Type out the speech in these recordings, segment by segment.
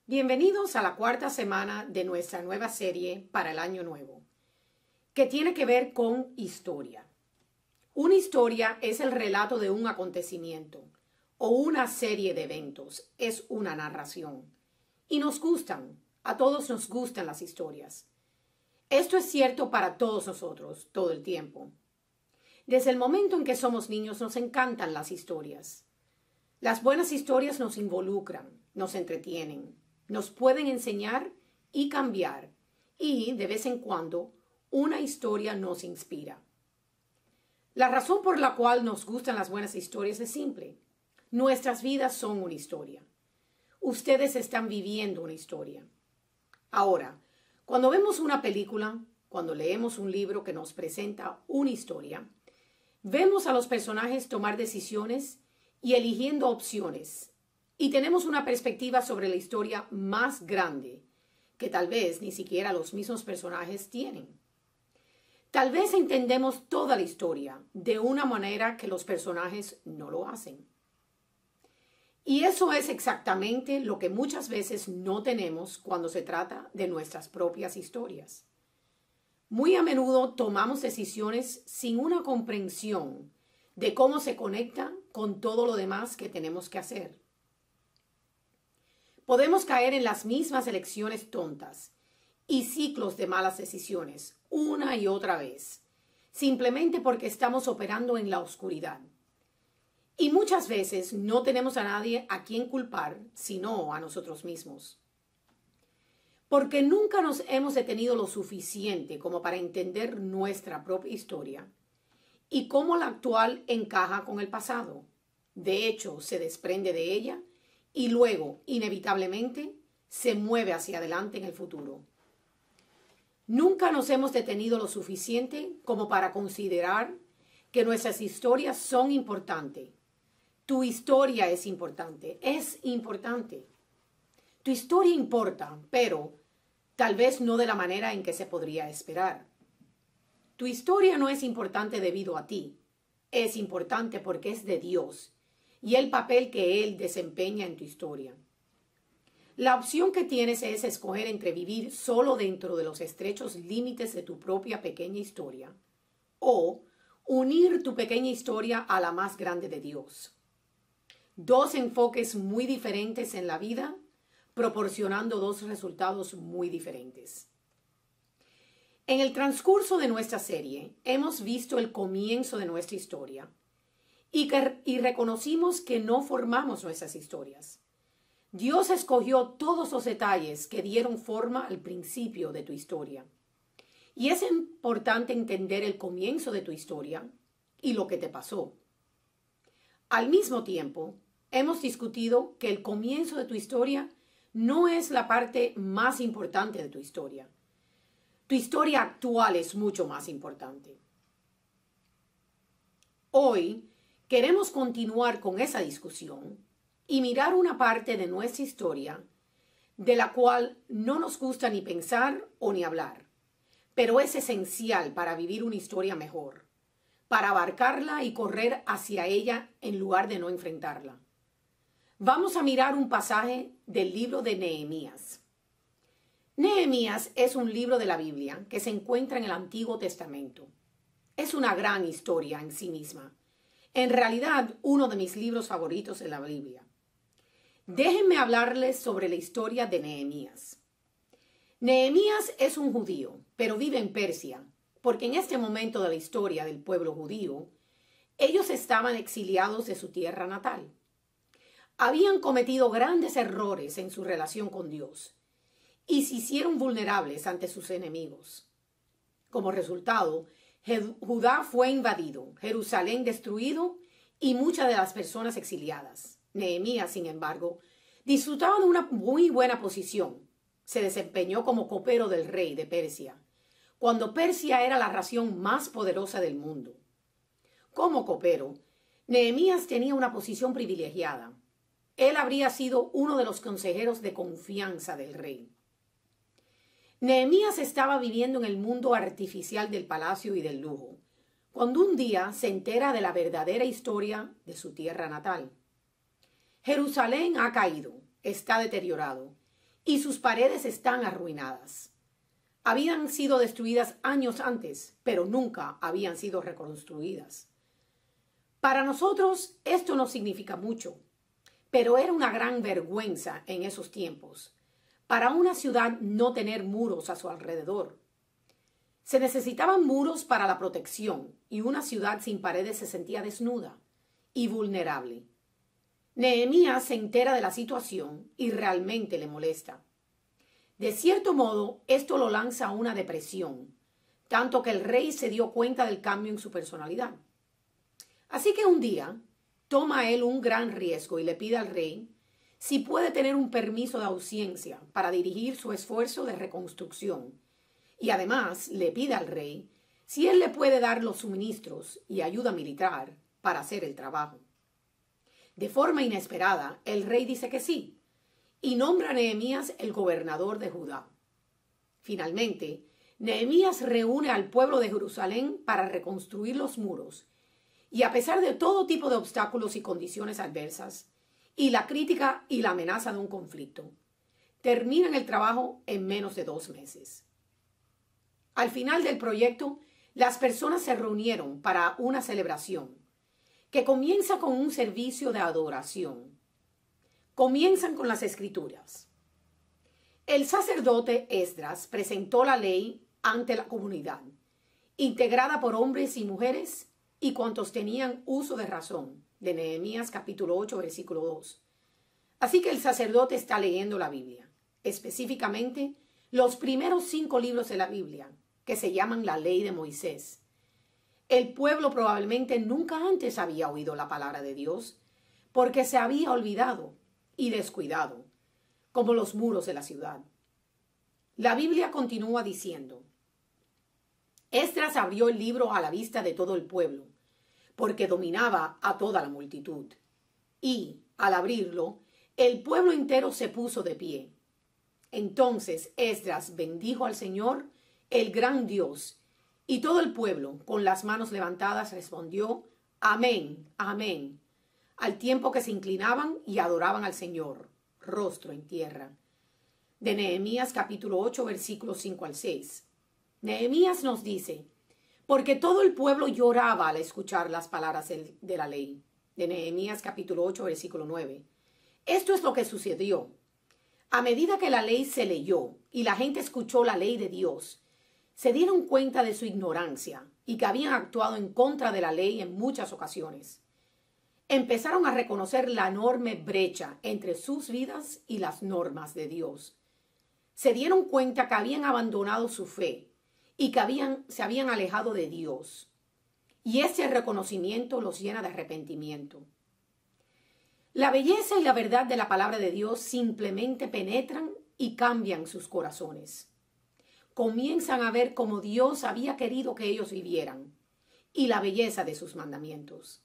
Bienvenidos a la cuarta semana de nuestra nueva serie para el año nuevo, que tiene que ver con historia. Una historia es el relato de un acontecimiento o una serie de eventos, es una narración. Y nos gustan, a todos nos gustan las historias. Esto es cierto para todos nosotros, todo el tiempo. Desde el momento en que somos niños nos encantan las historias. Las buenas historias nos involucran, nos entretienen, nos pueden enseñar y cambiar, y de vez en cuando una historia nos inspira. La razón por la cual nos gustan las buenas historias es simple. Nuestras vidas son una historia. Ustedes están viviendo una historia. Ahora, cuando vemos una película, cuando leemos un libro que nos presenta una historia, vemos a los personajes tomar decisiones y eligiendo opciones, y tenemos una perspectiva sobre la historia más grande, que tal vez ni siquiera los mismos personajes tienen. Tal vez entendemos toda la historia de una manera que los personajes no lo hacen. Y eso es exactamente lo que muchas veces no tenemos cuando se trata de nuestras propias historias. Muy a menudo tomamos decisiones sin una comprensión de cómo se conecta con todo lo demás que tenemos que hacer. Podemos caer en las mismas elecciones tontas y ciclos de malas decisiones una y otra vez, simplemente porque estamos operando en la oscuridad. Y muchas veces no tenemos a nadie a quien culpar, sino a nosotros mismos. Porque nunca nos hemos detenido lo suficiente como para entender nuestra propia historia y cómo la actual encaja con el pasado. De hecho, se desprende de ella y luego, inevitablemente, se mueve hacia adelante en el futuro. Nunca nos hemos detenido lo suficiente como para considerar que nuestras historias son importantes. Tu historia es importante, es importante. Tu historia importa, pero tal vez no de la manera en que se podría esperar. Tu historia no es importante debido a ti, es importante porque es de Dios y el papel que Él desempeña en tu historia. La opción que tienes es escoger entre vivir solo dentro de los estrechos límites de tu propia pequeña historia o unir tu pequeña historia a la más grande de Dios. Dos enfoques muy diferentes en la vida, proporcionando dos resultados muy diferentes. En el transcurso de nuestra serie, hemos visto el comienzo de nuestra historia y reconocimos que no formamos nuestras historias. Dios escogió todos los detalles que dieron forma al principio de tu historia. Y es importante entender el comienzo de tu historia y lo que te pasó. Al mismo tiempo, hemos discutido que el comienzo de tu historia no es la parte más importante de tu historia. Tu historia actual es mucho más importante. Hoy queremos continuar con esa discusión y mirar una parte de nuestra historia de la cual no nos gusta ni pensar o ni hablar, pero es esencial para vivir una historia mejor, para abarcarla y correr hacia ella en lugar de no enfrentarla. Vamos a mirar un pasaje del libro de Nehemías. Nehemías es un libro de la Biblia que se encuentra en el Antiguo Testamento. Es una gran historia en sí misma. En realidad, uno de mis libros favoritos de la Biblia. Déjenme hablarles sobre la historia de Nehemías. Nehemías es un judío, pero vive en Persia, porque en este momento de la historia del pueblo judío, ellos estaban exiliados de su tierra natal. Habían cometido grandes errores en su relación con Dios y se hicieron vulnerables ante sus enemigos. Como resultado, Judá fue invadido, Jerusalén destruido y muchas de las personas exiliadas. Nehemías, sin embargo, disfrutaba de una muy buena posición. Se desempeñó como copero del rey de Persia, cuando Persia era la nación más poderosa del mundo. Como copero, Nehemías tenía una posición privilegiada. Él habría sido uno de los consejeros de confianza del rey. Nehemías estaba viviendo en el mundo artificial del palacio y del lujo, cuando un día se entera de la verdadera historia de su tierra natal. Jerusalén ha caído, está deteriorado, y sus paredes están arruinadas. Habían sido destruidas años antes, pero nunca habían sido reconstruidas. Para nosotros esto no significa mucho, pero era una gran vergüenza en esos tiempos para una ciudad no tener muros a su alrededor. Se necesitaban muros para la protección y una ciudad sin paredes se sentía desnuda y vulnerable. Nehemías se entera de la situación y realmente le molesta. De cierto modo, esto lo lanza a una depresión, tanto que el rey se dio cuenta del cambio en su personalidad. Así que un día toma él un gran riesgo y le pide al rey si puede tener un permiso de ausencia para dirigir su esfuerzo de reconstrucción. Y además le pide al rey si él le puede dar los suministros y ayuda militar para hacer el trabajo. De forma inesperada, el rey dice que sí, y nombra a Nehemías el gobernador de Judá. Finalmente, Nehemías reúne al pueblo de Jerusalén para reconstruir los muros, y a pesar de todo tipo de obstáculos y condiciones adversas, y la crítica y la amenaza de un conflicto, terminan el trabajo en menos de 2 meses. Al final del proyecto, las personas se reunieron para una celebración, que comienza con un servicio de adoración. Comienzan con las escrituras. El sacerdote Esdras presentó la ley ante la comunidad, integrada por hombres y mujeres y cuantos tenían uso de razón, de Nehemías capítulo 8, versículo 2. Así que el sacerdote está leyendo la Biblia, específicamente los primeros 5 libros de la Biblia, que se llaman la ley de Moisés. El pueblo probablemente nunca antes había oído la palabra de Dios, porque se había olvidado y descuidado, como los muros de la ciudad. La Biblia continúa diciendo: Esdras abrió el libro a la vista de todo el pueblo, porque dominaba a toda la multitud. Y, al abrirlo, el pueblo entero se puso de pie. Entonces Esdras bendijo al Señor, el gran Dios, y todo el pueblo, con las manos levantadas, respondió: Amén, amén, al tiempo que se inclinaban y adoraban al Señor, rostro en tierra. De Nehemías capítulo 8, versículos 5 al 6. Nehemías nos dice: porque todo el pueblo lloraba al escuchar las palabras de la ley. De Nehemías capítulo 8, versículo 9. Esto es lo que sucedió. A medida que la ley se leyó y la gente escuchó la ley de Dios, se dieron cuenta de su ignorancia y que habían actuado en contra de la ley en muchas ocasiones. Empezaron a reconocer la enorme brecha entre sus vidas y las normas de Dios. Se dieron cuenta que habían abandonado su fe y que se habían alejado de Dios. Y ese reconocimiento los llena de arrepentimiento. La belleza y la verdad de la palabra de Dios simplemente penetran y cambian sus corazones. Comienzan a ver cómo Dios había querido que ellos vivieran y la belleza de sus mandamientos.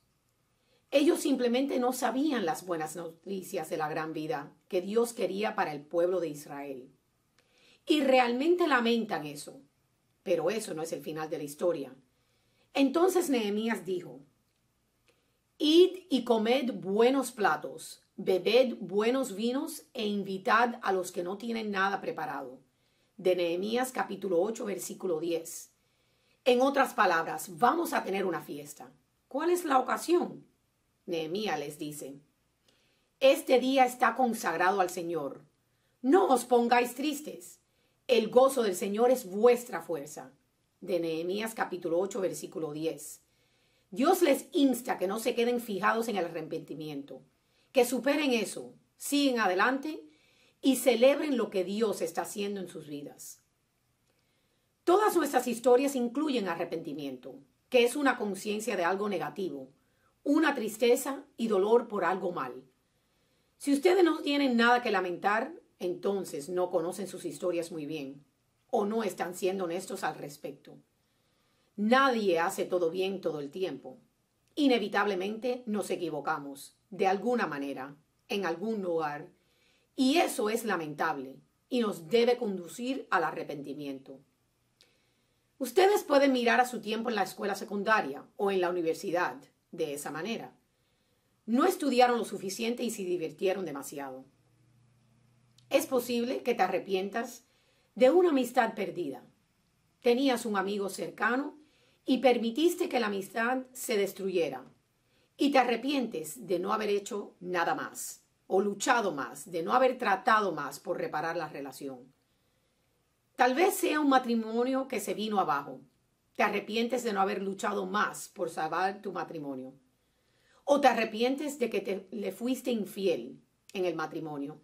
Ellos simplemente no sabían las buenas noticias de la gran vida que Dios quería para el pueblo de Israel. Y realmente lamentan eso. Pero eso no es el final de la historia. Entonces Nehemías dijo: Id y comed buenos platos, bebed buenos vinos e invitad a los que no tienen nada preparado. De Nehemías capítulo 8, versículo 10. En otras palabras, vamos a tener una fiesta. ¿Cuál es la ocasión? Nehemías les dice: este día está consagrado al Señor. No os pongáis tristes. El gozo del Señor es vuestra fuerza. De Nehemías capítulo 8, versículo 10. Dios les insta que no se queden fijados en el arrepentimiento, que superen eso, siguen adelante y celebren lo que Dios está haciendo en sus vidas. Todas nuestras historias incluyen arrepentimiento, que es una conciencia de algo negativo, una tristeza y dolor por algo mal. Si ustedes no tienen nada que lamentar, entonces no conocen sus historias muy bien o no están siendo honestos al respecto. Nadie hace todo bien todo el tiempo. Inevitablemente nos equivocamos, de alguna manera, en algún lugar, y eso es lamentable y nos debe conducir al arrepentimiento. Ustedes pueden mirar a su tiempo en la escuela secundaria o en la universidad de esa manera. No estudiaron lo suficiente y se divirtieron demasiado. Es posible que te arrepientas de una amistad perdida. Tenías un amigo cercano y permitiste que la amistad se destruyera. Y te arrepientes de no haber hecho nada más o luchado más, de no haber tratado más por reparar la relación. Tal vez sea un matrimonio que se vino abajo. Te arrepientes de no haber luchado más por salvar tu matrimonio. O te arrepientes de que le fuiste infiel en el matrimonio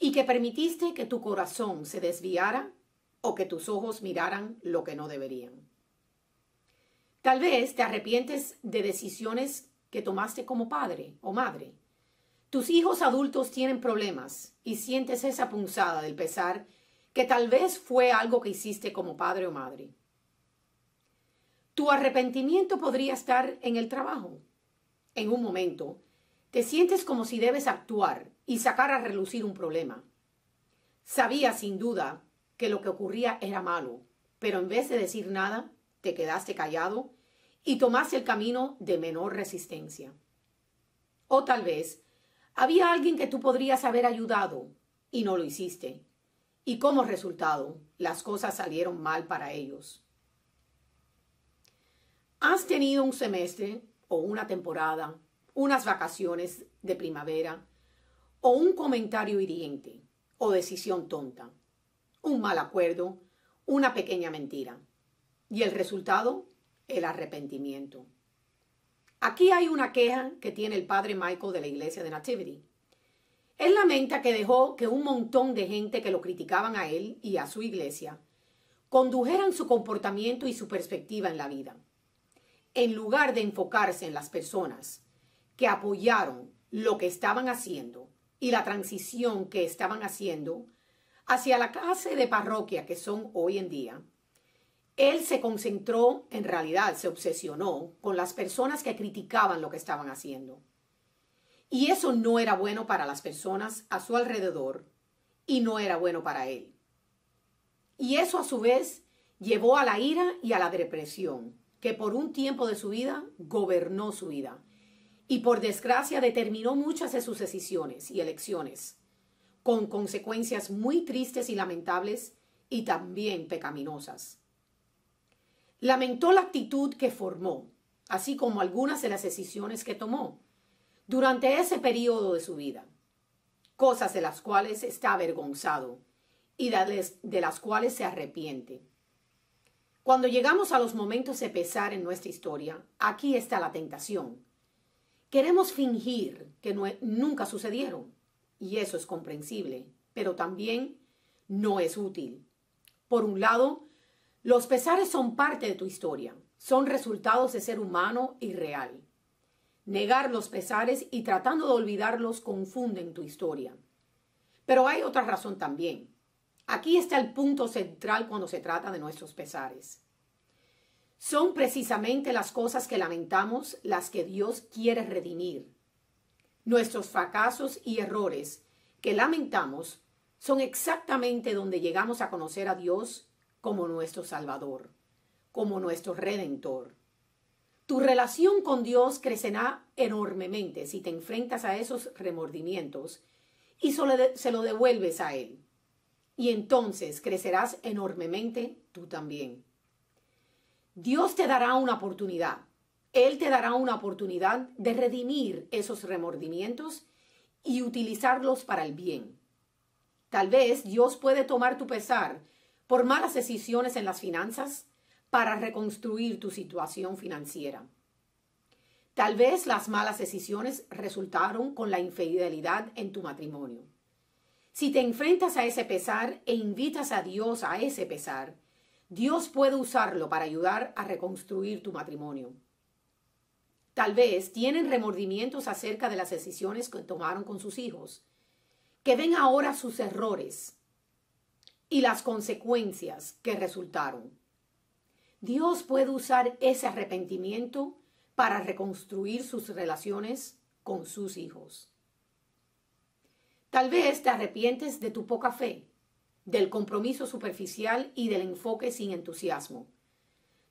y que permitiste que tu corazón se desviara o que tus ojos miraran lo que no deberían. Tal vez te arrepientes de decisiones que tomaste como padre o madre. Tus hijos adultos tienen problemas y sientes esa punzada del pesar que tal vez fue algo que hiciste como padre o madre. Tu arrepentimiento podría estar en el trabajo. En un momento, te sientes como si debes actuar y sacar a relucir un problema. Sabías sin duda que lo que ocurría era malo, pero en vez de decir nada, te quedaste callado y tomaste el camino de menor resistencia. O tal vez había alguien que tú podrías haber ayudado y no lo hiciste. Y como resultado, las cosas salieron mal para ellos. Has tenido un semestre o una temporada, unas vacaciones de primavera o un comentario hiriente o decisión tonta, un mal acuerdo, una pequeña mentira. Y el resultado, el arrepentimiento. Aquí hay una queja que tiene el padre Michael de la iglesia de Nativity. Él lamenta que dejó que un montón de gente que lo criticaban a él y a su iglesia condujeran su comportamiento y su perspectiva en la vida, en lugar de enfocarse en las personas que apoyaron lo que estaban haciendo y la transición que estaban haciendo hacia la clase de parroquia que son hoy en día. Él se concentró, en realidad se obsesionó con las personas que criticaban lo que estaban haciendo. Y eso no era bueno para las personas a su alrededor y no era bueno para él. Y eso a su vez llevó a la ira y a la depresión, que por un tiempo de su vida gobernó su vida. Y por desgracia determinó muchas de sus decisiones y elecciones, con consecuencias muy tristes y lamentables y también pecaminosas. Lamentó la actitud que formó, así como algunas de las decisiones que tomó durante ese periodo de su vida, cosas de las cuales está avergonzado y de las cuales se arrepiente. Cuando llegamos a los momentos de pesar en nuestra historia, aquí está la tentación. Queremos fingir que nunca sucedieron, y eso es comprensible, pero también no es útil. Por un lado, los pesares son parte de tu historia, son resultados de ser humano y real. Negar los pesares y tratando de olvidarlos confunden tu historia. Pero hay otra razón también. Aquí está el punto central cuando se trata de nuestros pesares. Son precisamente las cosas que lamentamos las que Dios quiere redimir. Nuestros fracasos y errores que lamentamos son exactamente donde llegamos a conocer a Dios como nuestro Salvador, como nuestro Redentor. Tu relación con Dios crecerá enormemente si te enfrentas a esos remordimientos y se lo devuelves a Él. Y entonces crecerás enormemente tú también. Dios te dará una oportunidad. Él te dará una oportunidad de redimir esos remordimientos y utilizarlos para el bien. Tal vez Dios puede tomar tu pesar por malas decisiones en las finanzas para reconstruir tu situación financiera. Tal vez las malas decisiones resultaron con la infidelidad en tu matrimonio. Si te enfrentas a ese pesar e invitas a Dios a ese pesar, Dios puede usarlo para ayudar a reconstruir tu matrimonio. Tal vez tienen remordimientos acerca de las decisiones que tomaron con sus hijos, que ven ahora sus errores y las consecuencias que resultaron. Dios puede usar ese arrepentimiento para reconstruir sus relaciones con sus hijos. Tal vez te arrepientes de tu poca fe, del compromiso superficial y del enfoque sin entusiasmo.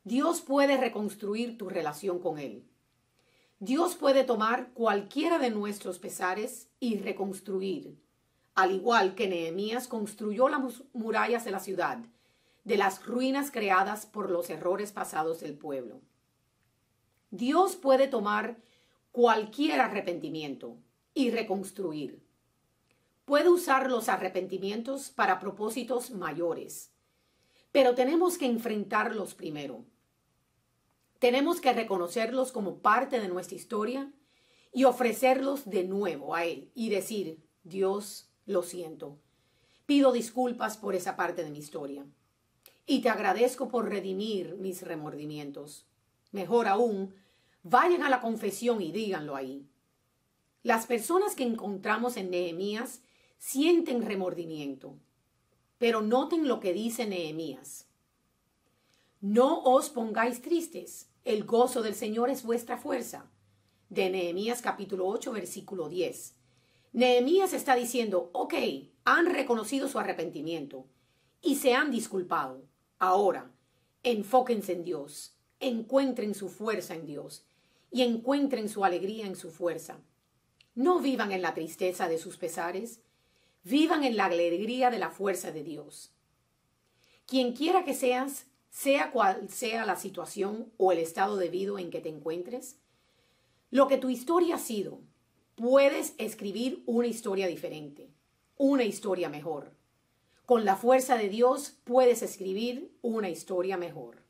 Dios puede reconstruir tu relación con Él. Dios puede tomar cualquiera de nuestros pesares y reconstruir, al igual que Nehemías construyó las murallas de la ciudad, de las ruinas creadas por los errores pasados del pueblo. Dios puede tomar cualquier arrepentimiento y reconstruir. Puede usar los arrepentimientos para propósitos mayores, pero tenemos que enfrentarlos primero. Tenemos que reconocerlos como parte de nuestra historia y ofrecerlos de nuevo a Él y decir: Dios, lo siento. Pido disculpas por esa parte de mi historia y te agradezco por redimir mis remordimientos. Mejor aún, vayan a la confesión y díganlo ahí. Las personas que encontramos en Nehemías sienten remordimiento, pero noten lo que dice Nehemías. No os pongáis tristes, el gozo del Señor es vuestra fuerza. De Nehemías capítulo 8, versículo 10. Nehemías está diciendo: ok, han reconocido su arrepentimiento y se han disculpado. Ahora, enfóquense en Dios, encuentren su fuerza en Dios y encuentren su alegría en su fuerza. No vivan en la tristeza de sus pesares, vivan en la alegría de la fuerza de Dios. Quien quiera que seas, sea cual sea la situación o el estado de vida en que te encuentres, lo que tu historia ha sido, puedes escribir una historia diferente, una historia mejor. Con la fuerza de Dios puedes escribir una historia mejor.